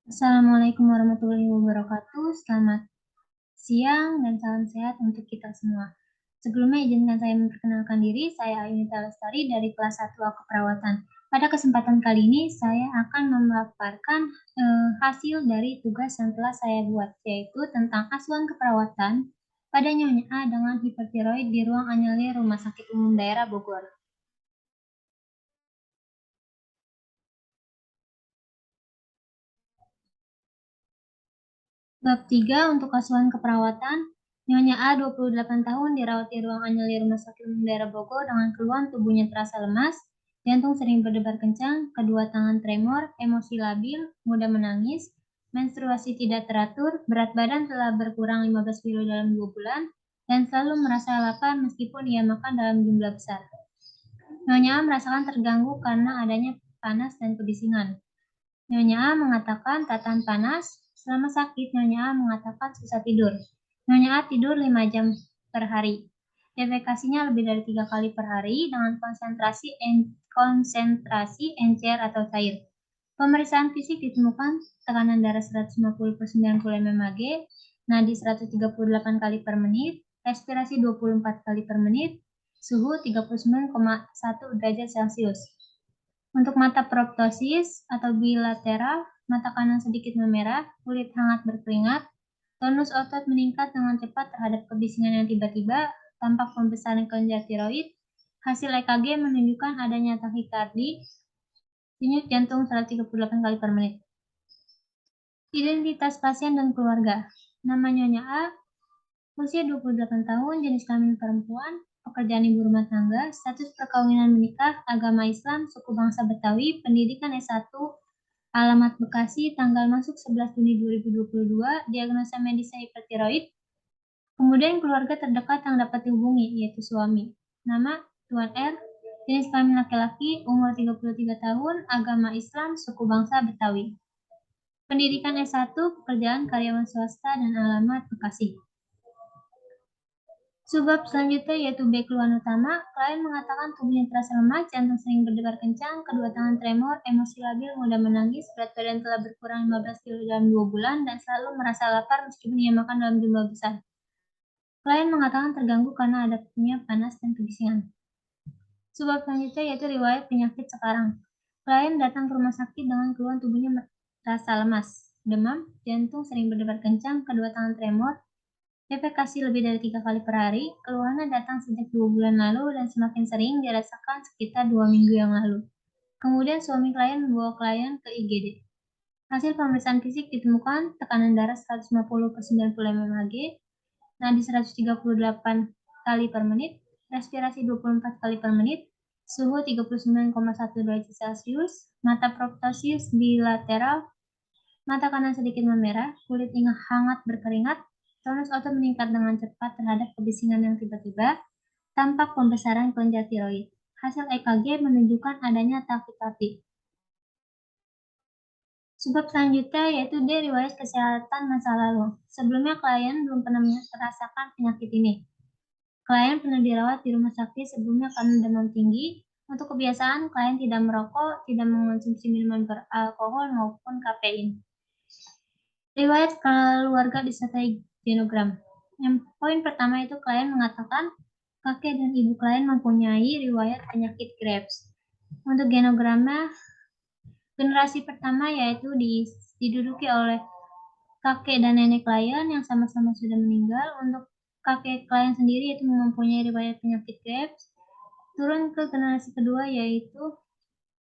Assalamualaikum warahmatullahi wabarakatuh. Selamat siang dan salam sehat untuk kita semua. Sebelumnya izinkan saya memperkenalkan diri, saya Ayunita Lestari dari kelas 1A Keperawatan. Pada kesempatan kali ini saya akan memaparkan hasil dari tugas yang telah saya buat, yaitu tentang asuhan keperawatan pada Nyonya A dengan hipertiroid di ruang anyalir Rumah Sakit Umum Daerah Bogor. Bab 3 untuk asuhan keperawatan, Nyonya A 28 tahun dirawat di ruang anyalir Rumah Sakit Umum Daerah Bogor dengan keluhan tubuhnya terasa lemas, jantung sering berdebar kencang, kedua tangan tremor, emosi labil, mudah menangis, menstruasi tidak teratur, berat badan telah berkurang 15 kilo dalam 2 bulan, dan selalu merasa lapar meskipun ia makan dalam jumlah besar. Nyonya A merasakan terganggu karena adanya panas dan kebisingan. Nyonya A mengatakan tak tahan panas. Selama sakit, Nyonya A mengatakan susah tidur. Nyonya A tidur 5 jam per hari. Defekasinya lebih dari 3 kali per hari dengan konsentrasi encer atau cair. Pemeriksaan fisik ditemukan tekanan darah 150 per 90 mmHg, nadi 138 kali per menit, respirasi 24 kali per menit, suhu 39,1 derajat Celcius. Untuk mata proptosis atau bilateral, mata kanan sedikit memerah, kulit hangat berkeringat, tonus otot meningkat dengan cepat terhadap kebisingan yang tiba-tiba, tampak pembesaran kelenjar tiroid, hasil EKG menunjukkan adanya takikardi, denyut jantung 138 kali per menit. Identitas pasien dan keluarga. Nama Nyonya A, usia 28 tahun, jenis kelamin perempuan, pekerjaan ibu rumah tangga, status perkawinan menikah, agama Islam, suku bangsa Betawi, pendidikan S1, alamat Bekasi, tanggal masuk 11 Juni 2022, diagnosa medisnya hipertiroid, kemudian keluarga terdekat yang dapat dihubungi, yaitu suami. Nama Tuan R, jenis kelamin laki-laki, umur 33 tahun, agama Islam, suku bangsa Betawi. Pendidikan S1, pekerjaan karyawan swasta, dan alamat Bekasi. Subbab selanjutnya yaitu B keluhan utama, klien mengatakan tubuhnya terasa lemah, jantung sering berdebar kencang, kedua tangan tremor, emosi labil, mudah menangis, berat badan telah berkurang 15 kg dalam 2 bulan, dan selalu merasa lapar meskipun ia makan dalam jumlah besar. Klien mengatakan terganggu karena adanya panas dan kebisingan. Subbab selanjutnya yaitu riwayat penyakit sekarang. Klien datang ke rumah sakit dengan keluhan tubuhnya terasa lemas, demam, jantung sering berdebar kencang, kedua tangan tremor, defekasi lebih dari 3 kali per hari, keluhannya datang sejak 2 bulan lalu dan semakin sering dirasakan sekitar 2 minggu yang lalu. Kemudian suami klien membawa klien ke IGD. Hasil pemeriksaan fisik ditemukan tekanan darah 150 per 90 mmHg, nadi 138 kali per menit, respirasi 24 kali per menit, suhu 39,1 derajat Celcius, mata proptosis bilateral, mata kanan sedikit memerah, kulit hangat berkeringat, tonus otot meningkat dengan cepat terhadap kebisingan yang tiba-tiba, tampak pembesaran kelenjar tiroid. Hasil EKG menunjukkan adanya takikardi. Sebab selanjutnya yaitu D riwayat kesehatan masa lalu. Sebelumnya klien belum pernah merasakan penyakit ini. Klien pernah dirawat di rumah sakit sebelumnya karena demam tinggi. Untuk kebiasaan, klien tidak merokok, tidak mengonsumsi minuman beralkohol maupun kafein. Riwayat keluarga disertai genogram. Yang poin pertama itu klien mengatakan kakek dan ibu klien mempunyai riwayat penyakit Graves. Untuk genogramnya, generasi pertama yaitu diduduki oleh kakek dan nenek klien yang sama-sama sudah meninggal. Untuk kakek klien sendiri itu mempunyai riwayat penyakit Graves. Turun ke generasi kedua yaitu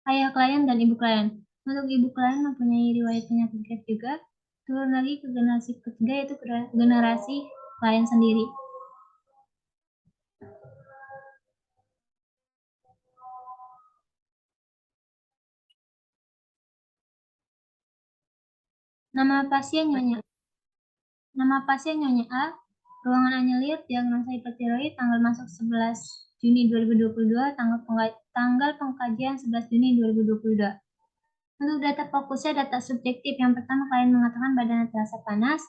ayah klien dan ibu klien. Untuk ibu klien mempunyai riwayat penyakit Graves juga. Turun lagi ke generasi ketiga yaitu generasi klien sendiri. Nama pasien Nyonya A, ruangan anyalir, diagnosa hipertiroid, tanggal masuk 11 Juni 2022, tanggal pengkajian 11 Juni 2022. Untuk data fokusnya data subjektif. Yang pertama, klien mengatakan badannya terasa panas.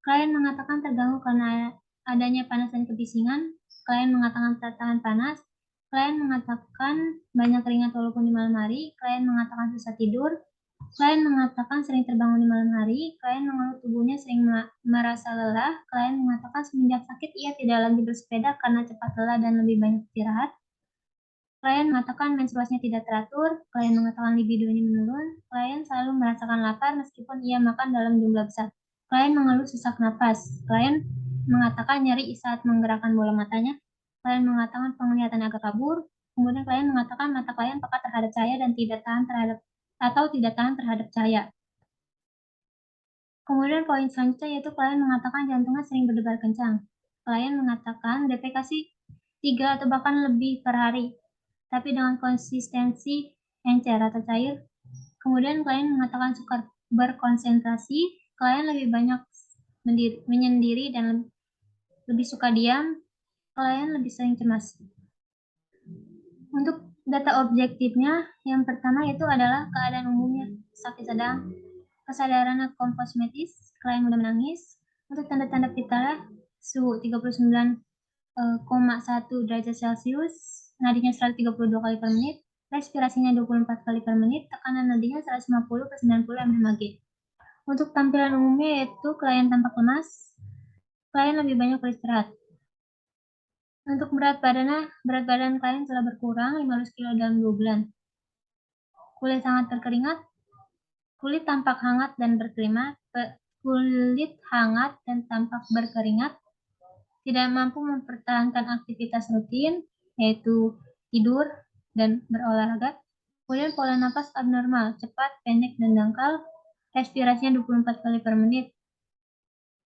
Klien mengatakan terganggu karena adanya panas dan kebisingan. Klien mengatakan tertahan panas. Klien mengatakan banyak keringat walaupun di malam hari. Klien mengatakan susah tidur. Klien mengatakan sering terbangun di malam hari, klien mengeluh tubuhnya sering merasa lelah, klien mengatakan semenjak sakit ia tidak lagi bersepeda karena cepat lelah dan lebih banyak istirahat. Klien mengatakan menstruasinya tidak teratur, klien mengatakan libidonya menurun, klien selalu merasakan lapar meskipun ia makan dalam jumlah besar. Klien mengeluh sesak napas, klien mengatakan nyeri saat menggerakkan bola matanya, klien mengatakan penglihatan agak kabur, kemudian klien mengatakan mata klien peka terhadap cahaya dan tidak tahan terhadap cahaya. Kemudian poin selanjutnya yaitu klien mengatakan jantungnya sering berdebar kencang. Klien mengatakan defekasi 3 atau bahkan lebih per hari, tapi dengan konsistensi encer atau cair. Kemudian klien mengatakan suka berkonsentrasi, klien lebih banyak menyendiri dan lebih suka diam, klien lebih sering cemas. Untuk data objektifnya, yang pertama itu adalah keadaan umumnya sakit sedang, kesadaran kosmetis, klien mudah menangis. Untuk tanda-tanda vitalnya, suhu 39,1 derajat Celcius, nadinya 132 kali per menit, respirasinya 24 kali per menit, tekanan nadinya 150 ke 90 mmHg. Untuk tampilan umumnya yaitu klien tampak lemas, klien lebih banyak beristirahat. Untuk berat badan klien telah berkurang 15 kg dalam 2 bulan. Kulit sangat berkeringat, kulit tampak hangat dan berkeringat, tidak mampu mempertahankan aktivitas rutin, yaitu tidur dan berolahraga. Kemudian pola napas abnormal, cepat, pendek, dan dangkal, respirasinya 24 kali per menit.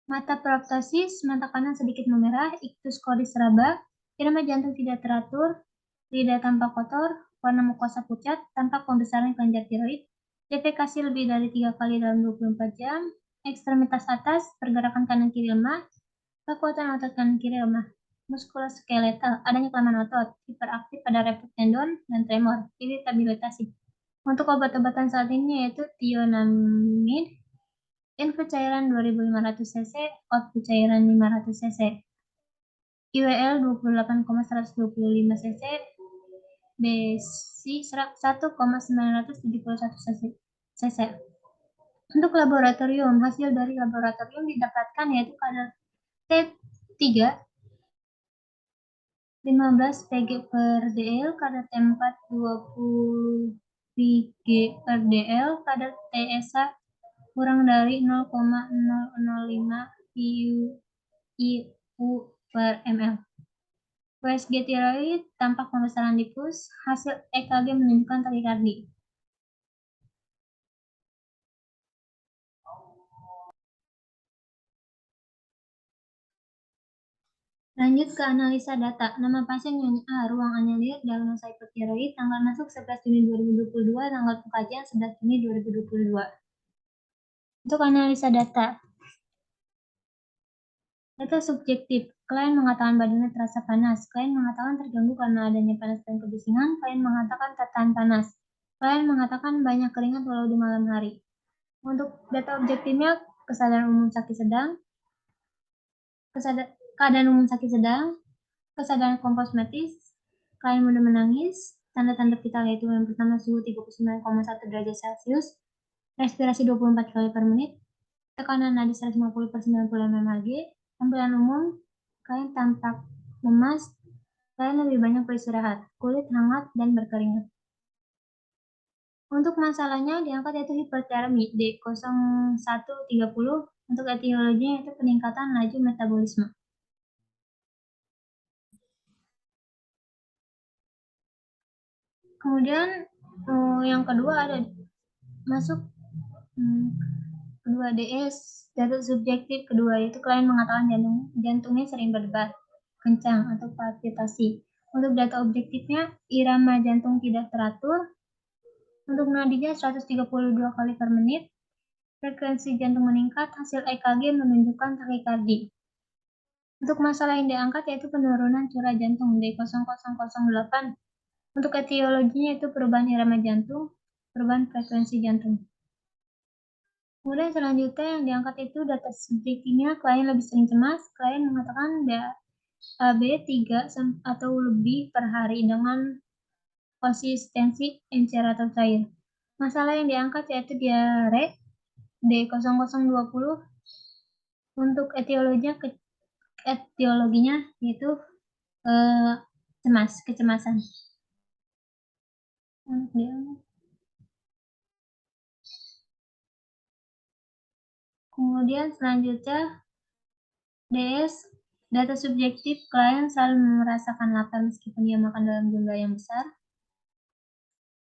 Mata proptosis, mata kanan sedikit memerah, iktus koris raba, irama jantung tidak teratur, lidah tampak kotor, warna mukosa pucat, tampak pembesaran kelenjar tiroid, defekasi lebih dari 3 kali dalam 24 jam, ekstremitas atas, pergerakan kanan kiri lemah, kekuatan otot kanan kiri lemah, muskuloskeletal, adanya kelemahan otot, hiperaktif pada refleks tendon dan tremor, iritabilitasi. Untuk obat-obatan saat ini yaitu thionamide, input cairan 2500 cc, output cairan 500 cc, IWL 28,125 cc, BSI 1,971 cc. Untuk laboratorium, hasil dari laboratorium didapatkan yaitu kadar T3 15 Pg per dl, kadar T4 20 Pg per dl, kadar TSA kurang dari 0,005 IU per ml. USG tiroid tampak pembesaran difus, hasil EKG menunjukkan takikardi. Lanjut ke analisa data. Nama pasien Nyonya A, ruang anelir, diagnosa hipotiroid, tanggal masuk 11 Juni 2022, tanggal pengkajian 11 Juni 2022. Untuk analisa data. Data subjektif. Klien mengatakan badannya terasa panas. Klien mengatakan terganggu karena adanya panas dan kebisingan. Klien mengatakan tak tahan panas. Klien mengatakan banyak keringat walau di malam hari. Untuk data objektifnya, kesadaran umum sakit sedang, keadaan umum sakit sedang, kesadaran kosmetis, klien mudah menangis, tanda-tanda vital yaitu yang pertama suhu 39,1 derajat Celcius, respirasi 24 kali per menit, tekanan nadi 150 per 90 mmHg, tampilan umum, klien tampak lemas, klien lebih banyak beristirahat, kulit hangat dan berkeringat. Untuk masalahnya diangkat yaitu hipertermi D0130, untuk etiologinya yaitu peningkatan laju metabolisme. Kemudian yang kedua ada masuk kedua DS, data subjektif kedua yaitu klien mengatakan jantungnya sering berdebar kencang atau palpitasi. Untuk data objektifnya, irama jantung tidak teratur. Untuk nadinya 132 kali per menit. Frekuensi jantung meningkat, hasil EKG menunjukkan takikardi. Untuk masalah yang diangkat yaitu penurunan curah jantung D0008. Untuk etiologinya itu perubahan irama jantung, perubahan frekuensi jantung. Kemudian selanjutnya yang diangkat itu data subjektifnya, klien lebih sering cemas, klien mengatakan BAB 3 atau lebih per hari dengan konsistensi encer atau cair. Masalah yang diangkat yaitu diare D0020. Untuk etiologinya yaitu kecemasan. Kemudian selanjutnya DS, data subjektif, klien selalu merasakan lapar meskipun dia makan dalam jumlah yang besar.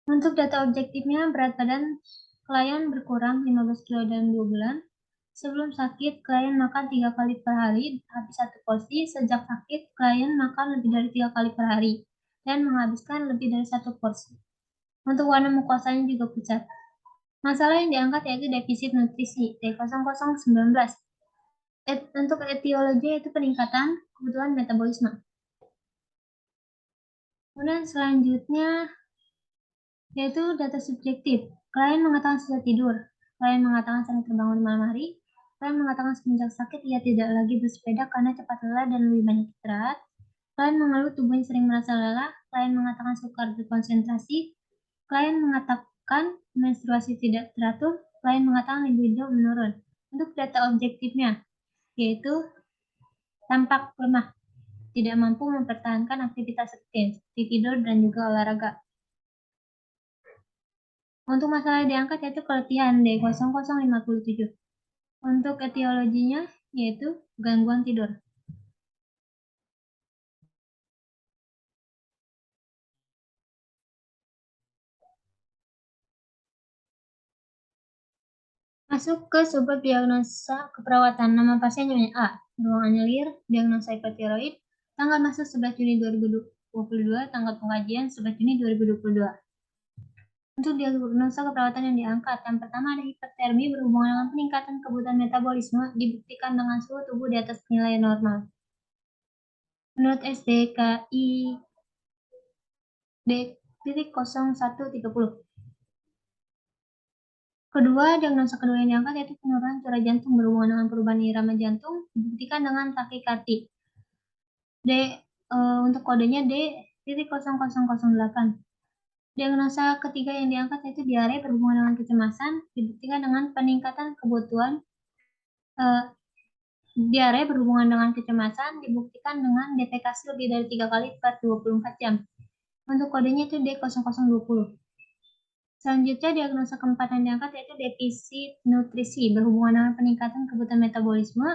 Untuk data objektifnya, berat badan klien berkurang 15 kg dalam 2 bulan. Sebelum sakit, klien makan 3 kali per hari, habis 1 porsi. Sejak sakit, klien makan lebih dari 3 kali per hari dan menghabiskan lebih dari 1 porsi. Untuk warna mukosanya juga pucat. Masalah yang diangkat yaitu defisit nutrisi D0019. Untuk etiologi itu peningkatan kebutuhan metabolisme. Kemudian selanjutnya yaitu data subjektif. Klien mengatakan sudah tidur. Klien mengatakan sering terbangun di malam hari. Klien mengatakan semenjak sakit ia tidak lagi bersepeda karena cepat lelah dan lebih banyak istirahat. Klien mengeluh tubuhnya sering merasa lelah. Klien mengatakan sukar berkonsentrasi. Klien mengatakan menstruasi tidak teratur. Klien mengatakan libido menurun. Untuk data objektifnya yaitu tampak lemah, tidak mampu mempertahankan aktivitas rutin seperti tidur dan juga olahraga. Untuk masalah yang diangkat yaitu keletihan D0057. Untuk etiologinya yaitu gangguan tidur. Masuk ke subbab diagnosa keperawatan. Nama pasiennya A. Ruang anyelir, diagnosa hipotiroid, tanggal masuk 11 Juni 2022, tanggal pengkajian 11 Juni 2022. Untuk diagnosa keperawatan yang diangkat, yang pertama ada hipertermi berhubungan dengan peningkatan kebutuhan metabolisme dibuktikan dengan suhu tubuh di atas nilai normal. Menurut SDKI D.0130. Kedua, diagnosa kedua yang diangkat yaitu penurunan cura jantung berhubungan dengan perubahan irama jantung dibuktikan dengan takikardi. Untuk kodenya D.0008. Diagnosa ketiga yang diangkat yaitu diare berhubungan dengan kecemasan dibuktikan dengan peningkatan kebutuhan diare berhubungan dengan kecemasan dibuktikan dengan deteksi lebih dari 3 kali per 24 jam. Untuk kodenya itu D0020. Selanjutnya diagnosa keempat yang diangkat yaitu defisit nutrisi berhubungan dengan peningkatan kebutuhan metabolisme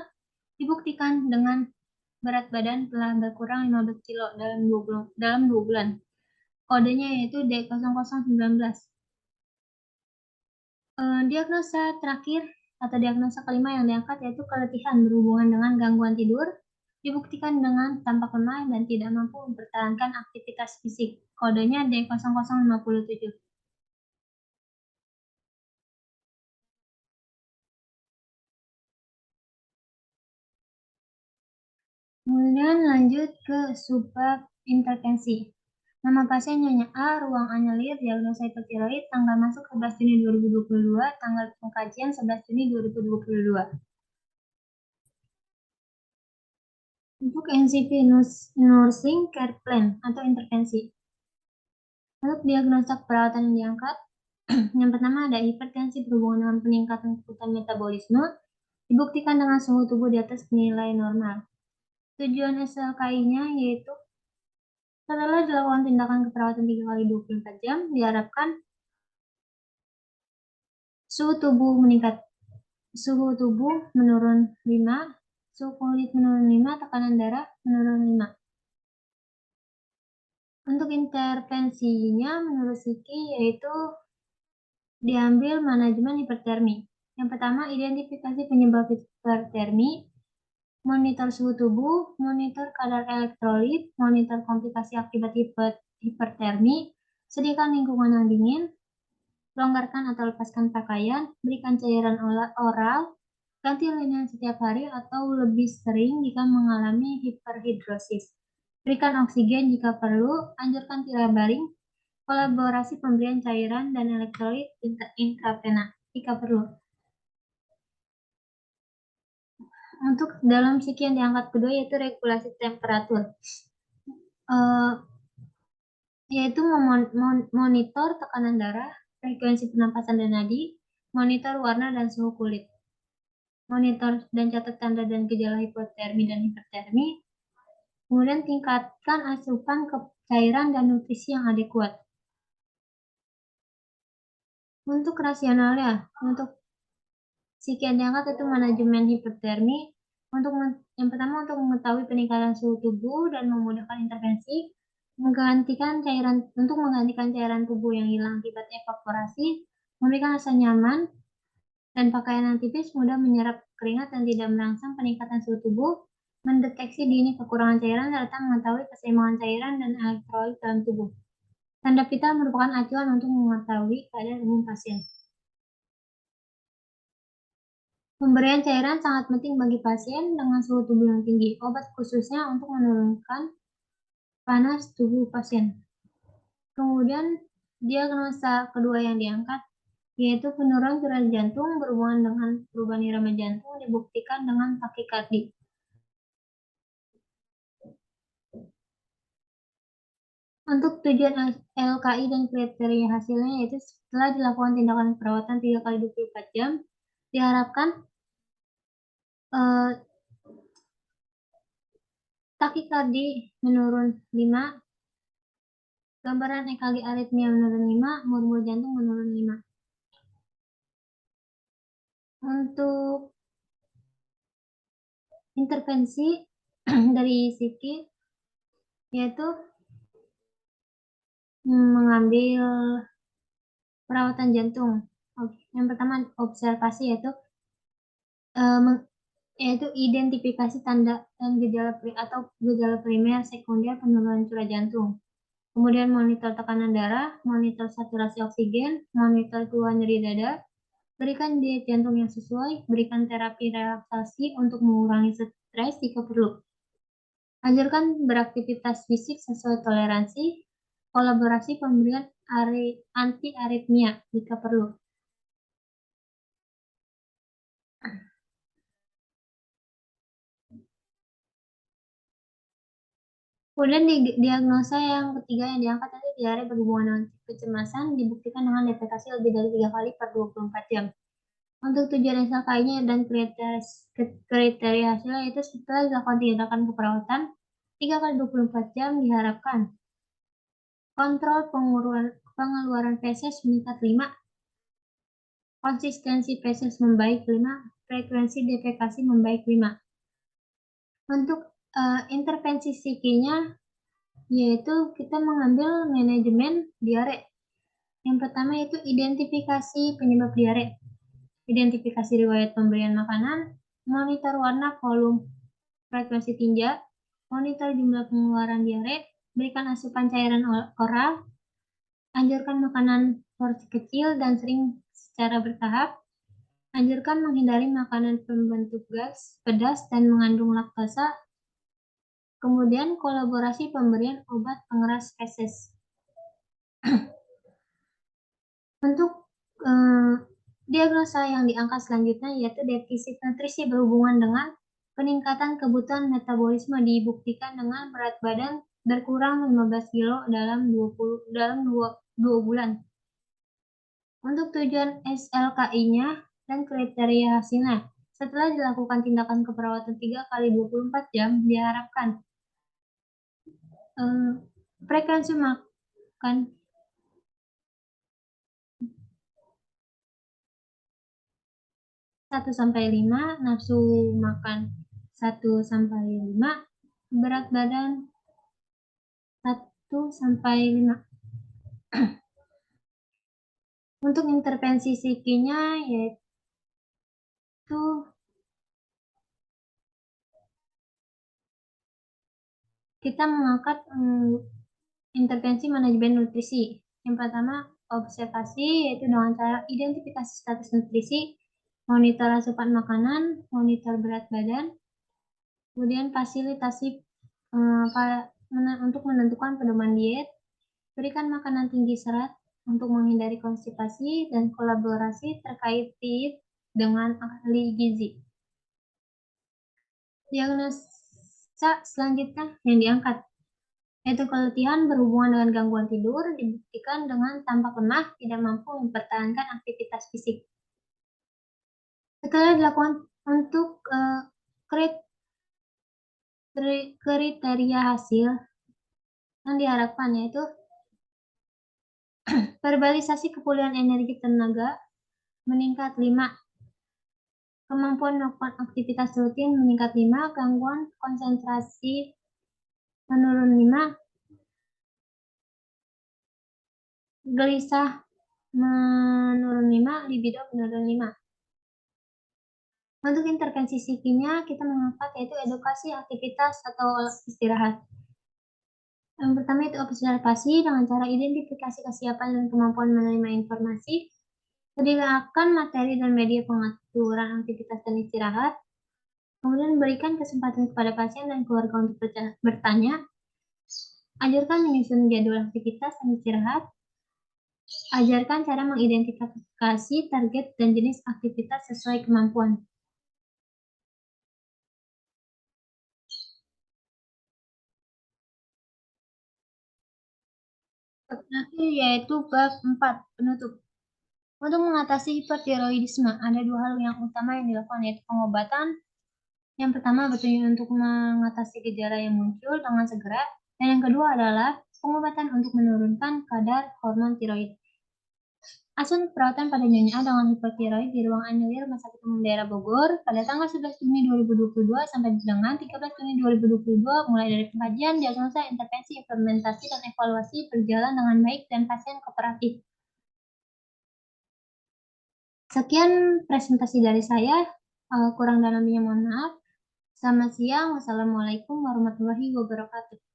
dibuktikan dengan berat badan telah berkurang 15 kilo dalam 2 bulan. Kodenya yaitu D0019. Diagnosa terakhir atau diagnosa kelima yang diangkat yaitu keletihan berhubungan dengan gangguan tidur dibuktikan dengan tampak lemah dan tidak mampu mempertahankan aktivitas fisik. Kodenya D0057. Kemudian lanjut ke subbab intervensi. Nama pasien Nyonya A, ruang anyelir, diagnosa hipotiroid, tanggal masuk 11 Juni 2022, tanggal pengkajian 11 Juni 2022. Untuk NCP Nursing Care Plan atau intervensi. Untuk diagnosa perawatan yang diangkat, yang pertama ada hipertensi berhubungan dengan peningkatan kebutuhan metabolisme, dibuktikan dengan suhu tubuh di atas nilai normal. Tujuan SLKI-nya yaitu setelah dilakukan tindakan keperawatan 3 kali 24 jam, diharapkan suhu tubuh meningkat, suhu tubuh menurun 5, suhu kulit menurun 5, tekanan darah menurun 5. Untuk intervensinya menurut Siki yaitu diambil manajemen hipertermi. Yang pertama, identifikasi penyebab hipertermi, monitor suhu tubuh, monitor kadar elektrolit, monitor komplikasi akibat hipertermi, sediakan lingkungan yang dingin, longgarkan atau lepaskan pakaian, berikan cairan oral, ganti linen setiap hari atau lebih sering jika mengalami hiperhidrosis. Berikan oksigen jika perlu, anjurkan tirai baring, kolaborasi pemberian cairan dan elektrolit intravena jika perlu. Untuk dalam Siki yang diangkat kedua yaitu regulasi temperatur, yaitu memonitor tekanan darah, frekuensi pernapasan dan nadi, monitor warna dan suhu kulit, monitor dan catat tanda dan gejala hipotermi dan hipertermi, kemudian tingkatkan asupan ke cairan dan nutrisi yang adekuat. Untuk rasionalnya, untuk sekian diangkat itu manajemen hipertermi, yang pertama untuk mengetahui peningkatan suhu tubuh dan memudahkan intervensi, untuk menggantikan cairan tubuh yang hilang akibat evaporasi, memberikan rasa nyaman, dan pakaian yang tipis mudah menyerap keringat dan tidak merangsang peningkatan suhu tubuh, mendeteksi dini kekurangan cairan, serta mengetahui keseimbangan cairan dan elektrolit dalam tubuh. Tanda vital merupakan acuan untuk mengetahui keadaan umum pasien. Pemberian cairan sangat penting bagi pasien dengan suhu tubuh yang tinggi. Obat khususnya untuk menurunkan panas tubuh pasien. Kemudian diagnosa kedua yang diangkat yaitu penurunan curian jantung berhubungan dengan perubahan irama jantung dibuktikan dengan takikardi. Untuk tujuan LKI dan kriteria hasilnya yaitu setelah dilakukan tindakan perawatan 3 kali 24 jam, diharapkan takikardi menurun 5, gambaran EKG aritmia menurun 5, murmur jantung menurun 5. Untuk intervensi dari psiki yaitu mengambil perawatan jantung. Yang pertama observasi yaitu identifikasi tanda dan gejala primer, sekunder penurunan curah jantung. Kemudian monitor tekanan darah, monitor saturasi oksigen, monitor keluhan nyeri dada, berikan diet jantung yang sesuai, berikan terapi relaksasi untuk mengurangi stres jika perlu. Anjurkan beraktivitas fisik sesuai toleransi, kolaborasi pemberian anti-aritmia jika perlu. Kemudian diagnosa yang ketiga yang diangkat adalah diare berhubungan dengan kecemasan dibuktikan dengan defekasi lebih dari 3 kali per 24 jam. Untuk tujuan SLKI-nya dan kriteria hasilnya itu setelah dilakukan tindakan keperawatan 3 kali 24 jam diharapkan kontrol pengeluaran feses meningkat 5, konsistensi feses membaik 5, frekuensi defekasi membaik 5. Untuk intervensi psikinya yaitu kita mengambil manajemen diare. Yang pertama itu identifikasi penyebab diare, identifikasi riwayat pemberian makanan, monitor warna, volume, frekuensi tinja, monitor jumlah pengeluaran diare, berikan asupan cairan oral, anjurkan makanan porsi kecil dan sering secara bertahap, anjurkan menghindari makanan pembentuk gas, pedas, dan mengandung laktosa. Kemudian kolaborasi pemberian obat pengeras feses. Untuk diagnosa yang diangkat selanjutnya yaitu defisit nutrisi berhubungan dengan peningkatan kebutuhan metabolisme dibuktikan dengan berat badan berkurang 15 kilo dalam 2 bulan. Untuk tujuan SLKI-nya dan kriteria hasilnya, setelah dilakukan tindakan keperawatan 3 kali 24 jam, diharapkan frekuensi makan 1-5, nafsu makan 1-5, berat badan 1-5. Untuk intervensi psikinya yaitu kita mengangkat intervensi manajemen nutrisi. Yang pertama observasi yaitu dengan cara identifikasi status nutrisi, monitor asupan makanan, monitor berat badan, kemudian fasilitasi untuk menentukan pedoman diet, berikan makanan tinggi serat untuk menghindari konstipasi dan kolaborasi terkait diet dengan ahli gizi. Diagnosa selanjutnya yang diangkat Yaitu keletihan berhubungan dengan gangguan tidur dibuktikan dengan tampak lemah, tidak mampu mempertahankan aktivitas fisik. Setelah dilakukan untuk kriteria hasil yang diharapkan yaitu verbalisasi kepulihan energi tenaga meningkat 5, kemampuan melakukan aktivitas rutin meningkat 5, gangguan konsentrasi menurun 5, gelisah menurun 5, libido menurun 5. Untuk intervensi psikinya, kita mengangkat yaitu edukasi, aktivitas, atau istirahat. Yang pertama itu observasi dengan cara identifikasi kesiapan dan kemampuan menerima informasi, sediakan materi dan media pengaturan aktivitas dan istirahat, kemudian berikan kesempatan kepada pasien dan keluarga untuk bertanya, ajarkan menyusun jadwal aktivitas dan istirahat, ajarkan cara mengidentifikasi target dan jenis aktivitas sesuai kemampuan. Terakhir yaitu bab 4, penutup. Untuk mengatasi hipertiroidisme, ada 2 hal yang utama yang dilakukan, yaitu pengobatan. Yang pertama bertujuan untuk mengatasi gejala yang muncul dengan segera, dan yang kedua adalah pengobatan untuk menurunkan kadar hormon tiroid. Asuhan perawatan pada Nyonya A dengan hipertiroid di ruang anyulir Rumah Sakit Umum Daerah Bogor pada tanggal 11 Juni 2022 sampai dengan 13 Juni 2022 mulai dari pengkajian, diagnosa, intervensi, implementasi, dan evaluasi berjalan dengan baik dan pasien kooperatif. Sekian presentasi dari saya, kurang dan lebihnya mohon maaf. Selamat siang, wassalamualaikum warahmatullahi wabarakatuh.